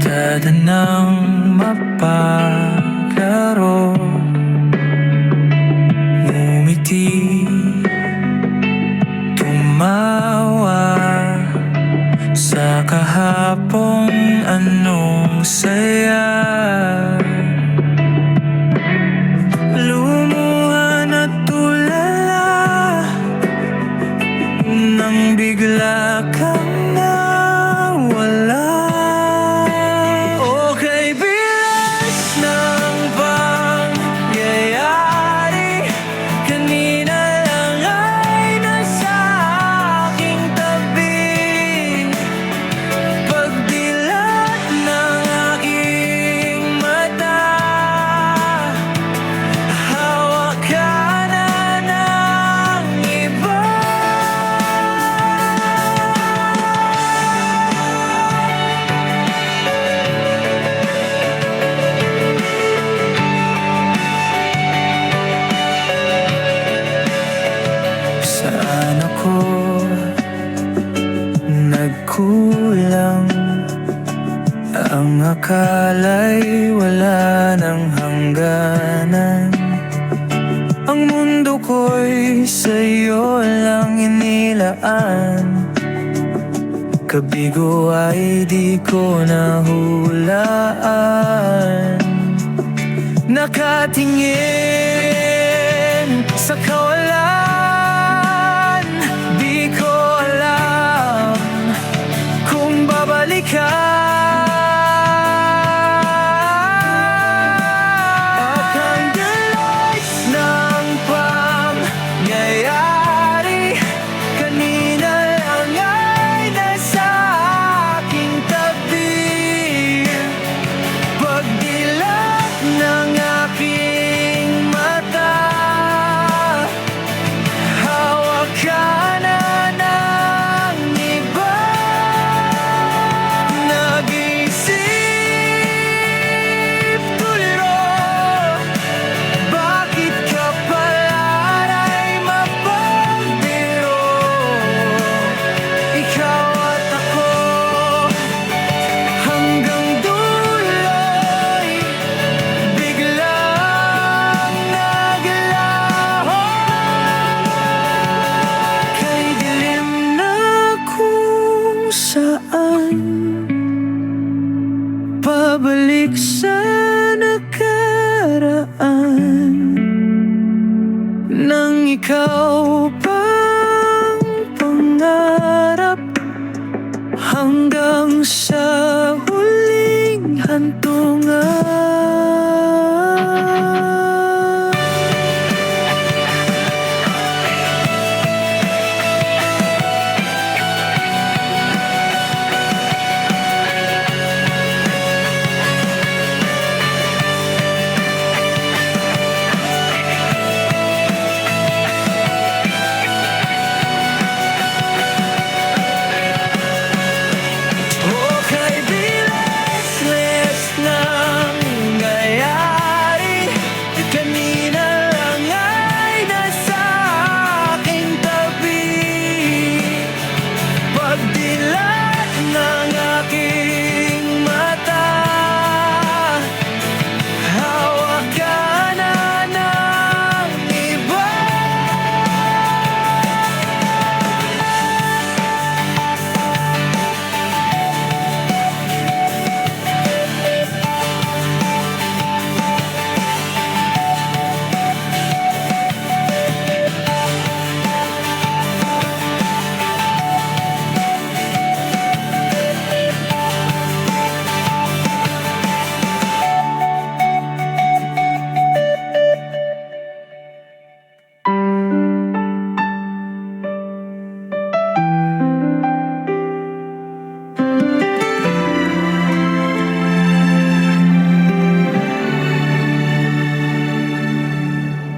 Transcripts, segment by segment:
Barkada ng mapaglaro, ngumiti, tumawa sa kahapong anong saya. Lumuha at tulala nang bigla kang nawala. Okay, bilas ng pangyayari, kanina lang ay nasa aking tabi. Pagdilat ng aking mata, hawak ka na ng iba. Saan ako nagkulang? Ang akala'y wala ng hangganan. Ang mundo ko'y sa'yo lang inilaan. Kabigo ay di ko nahulaan. Nakatingin sa kawalan, di ko alam kung babalik ka. At ang dalas ng pangyayari, kanina lang ay nasa aking tabi. Pagdilat ng aking mata, hawak ka na ng iba. Nag-isip tuliro, bakit ka pala'y mapagbiro? Ikaw at ako hanggang dulo'y biglang naglaho. Kay dilim na kung saan, pabalik sa nakaraan. Nang ikaw pang pangarap, hanggang sa huling hantungan. Okay, bilas ng nangyayari, kanina lang ay nasa aking tabi. Pagdilat ng aking mata, hawak ka na ng iba.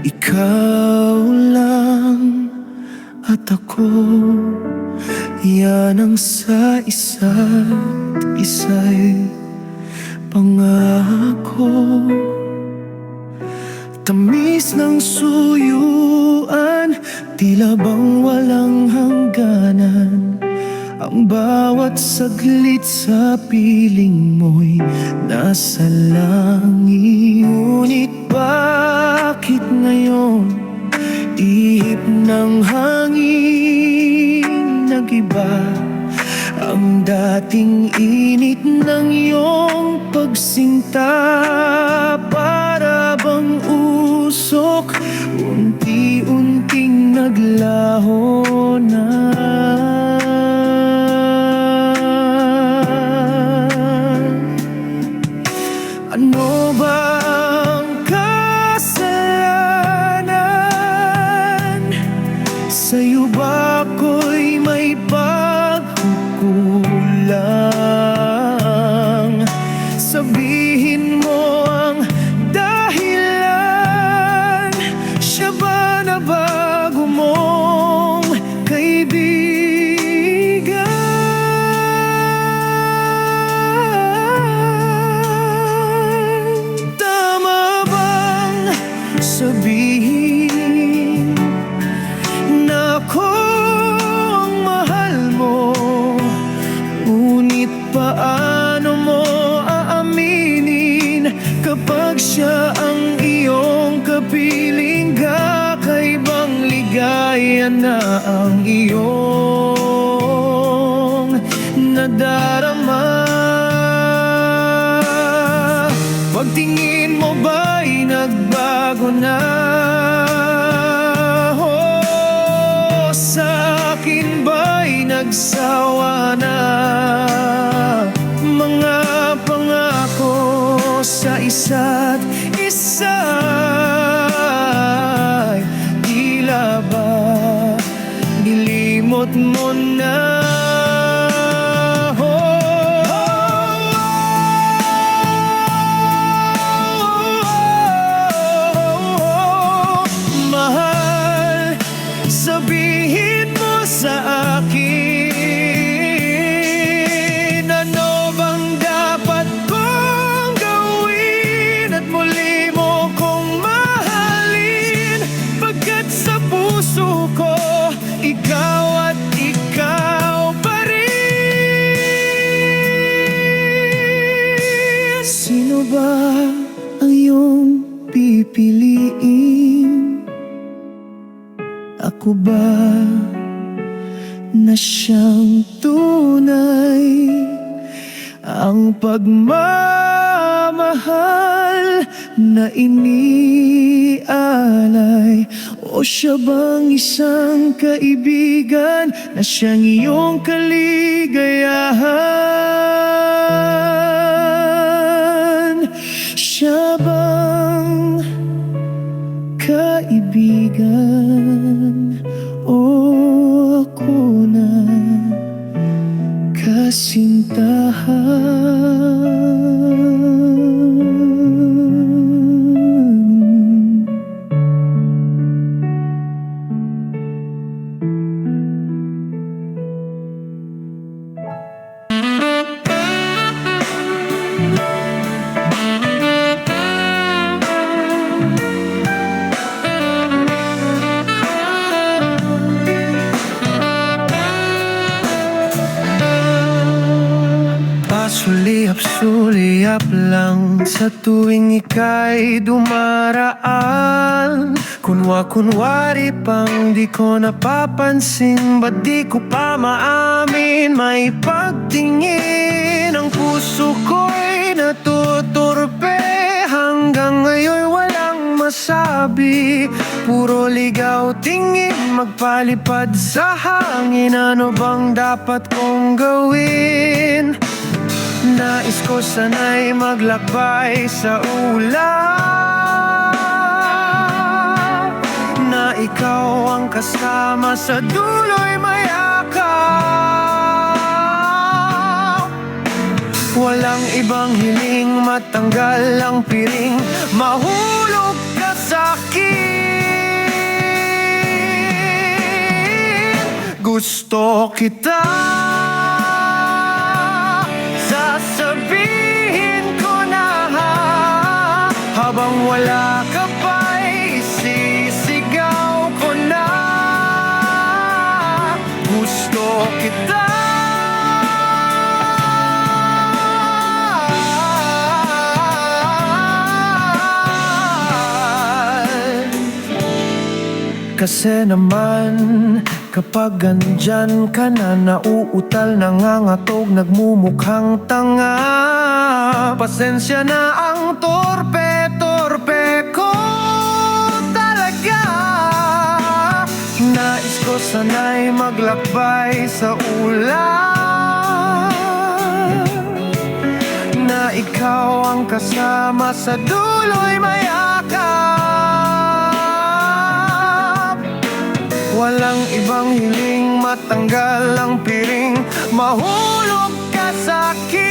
Ikaw lang at ako, yan ang sa isa't isa'y pangako. Tamis ng suyuan, tila bang walang hangganan. Ang bawat saglit sa piling mo'y nasa langit. Ngunit bakit ngayon ihip ng hangin nag-iba? Ang dating init ng iyong pagsinta, para bang usok, unti-unting naglaho na. Ano bang kasalanan? Sa'yo ba ako'y may pagkukulang? Sabihin mo ang dahilan. Siya ba na bago mong kaibigan? Tama bang sabihin na ako ang mahal mo? Ngunit paano mo aaminin kapag siya ang iyong kapiling? Kakaibang ligaya na ang iyong nadarama. Pagtingin mo ba'y nagbago na? O sa akin ba'y nagsawa na? Mga pangako sa isa't isa ay tila ba nilimot mo na? Mahal, sabihin mo sa akin, ano bang dapat kong gawin at muli mo kong mahalin? Pagkat sa puso ko, ikaw at ikaw pa rin. Sino ba ang iyong pipiliin? Ako ba na siyang tunay? Ang pagmamahal na inialay? O siya bang isang kaibigan na siyang iyong kaligayahan? Siya bang kaibigan o ako na kasintahan? Suliap-suliap lang sa tuwing ika'y dumaraan. Kunwa-kunwari pang di ko napapansin. Ba't di ko pa maamin? May pagtingin ang puso ko'y natuturpe. Hanggang ngayon walang masabi. Puro ligaw tingin, magpalipad sa hangin. Ano bang dapat kong gawin? Nais ko sana'y maglakbay sa ulap, na ikaw ang kasama sa dulo'y mayakap. Walang ibang hiling, matanggal ang piring, mahulog ka sa'kin. Gusto kita, sasabihin ko na, habang wala ka pa'y isisigaw ko na. Gusto kita, Kasi naman, kapag andyan ka na, nauutal, nangangatog, nagmumukhang tanga. Pasensya na ang torpe-torpe ko talaga. Nais ko sana'y maglakbay sa ulan, na ikaw ang kasama sa dulo'y mayakap. Walang ibang hiling, matanggal ang piring, mahulog ka sa akin.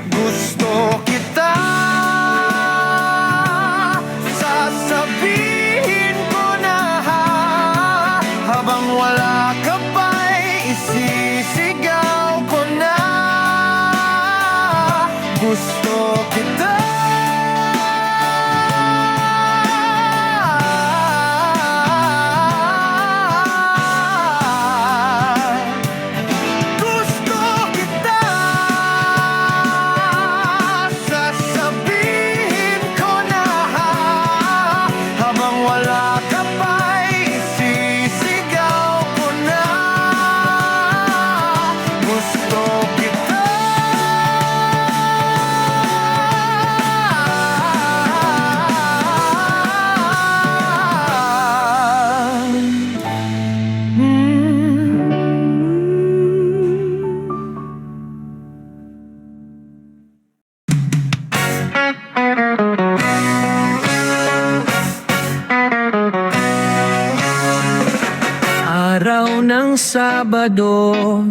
Gusto kita, sasabihin ko na, habang wala ka pa'y isisigaw ko na. Gusto kita, araw ng Sabado,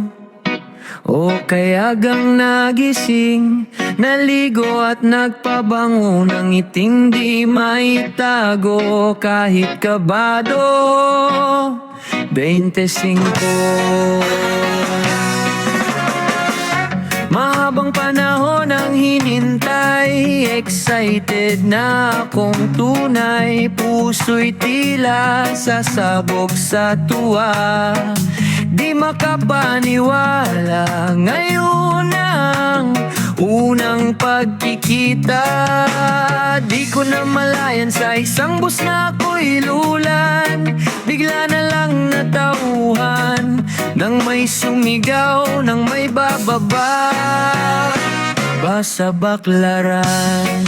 o kaya gang nagising, naligo at nagpabango ng ngiting di maitago kahit kabado. 25. Mahabang panahon ang hinintay, excited na akong tunay, puso'y tila sasabog sa tuwa. Di makapaniwala, ngayon ang unang pagkikita. Di ko na malayan, sa isang bus na ako'y lulan, bigla na lang natauhan, nang may sumigaw, nang may bababa sa baklaran.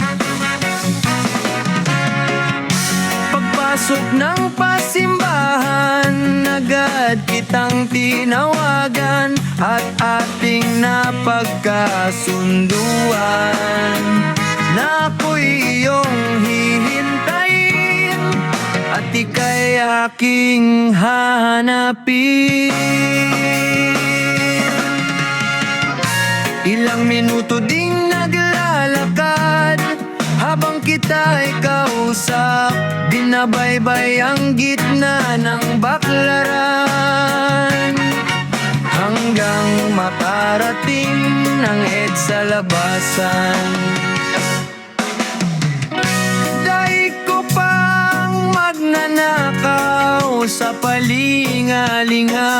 Pagpasok ng pasimbahan, agad kitang tinawagan at ating napagkasunduan na ako'y iyong hihintayin at ika'y aking hahanapin. Ilang minuto ding naglalakad, habang kita'y kausap, binabaybay ang gitna ng baklaran, hanggang makarating ng EDSA labasan. Dahil ko pang magnanakaw sa palingalinga,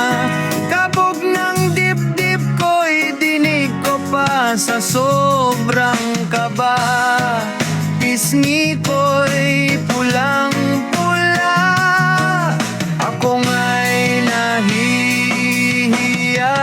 kabog ng dibdib ko'y dinig ko pa sa sobrang kaba. Pisngi ko'y pulang-pula, ako nga'y nahihiya.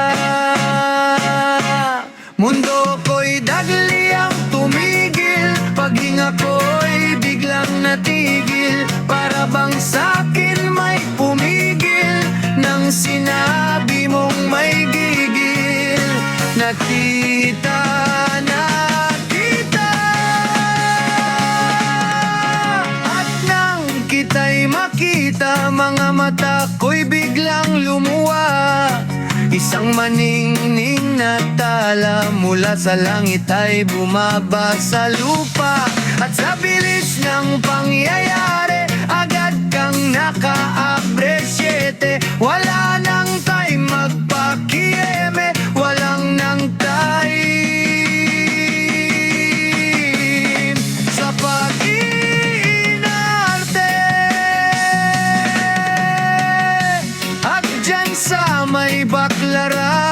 Mundo ko'y dagliang tumigil, paghinga ko'y biglang natigil, para bang sa'kin may pumigil nang sinabi mong may gigil. Nakita na kita, at nang kita'y makita, mga mata ko'y biglang lumuwa. Isang maningning na tala mula sa langit ay bumaba sa lupa, at sa bilis ng pangyayari agad kang naka-apresyete. Wala nang time magpakieme, walang nang time sa pag-iinarte. At dyan sa may baklaran,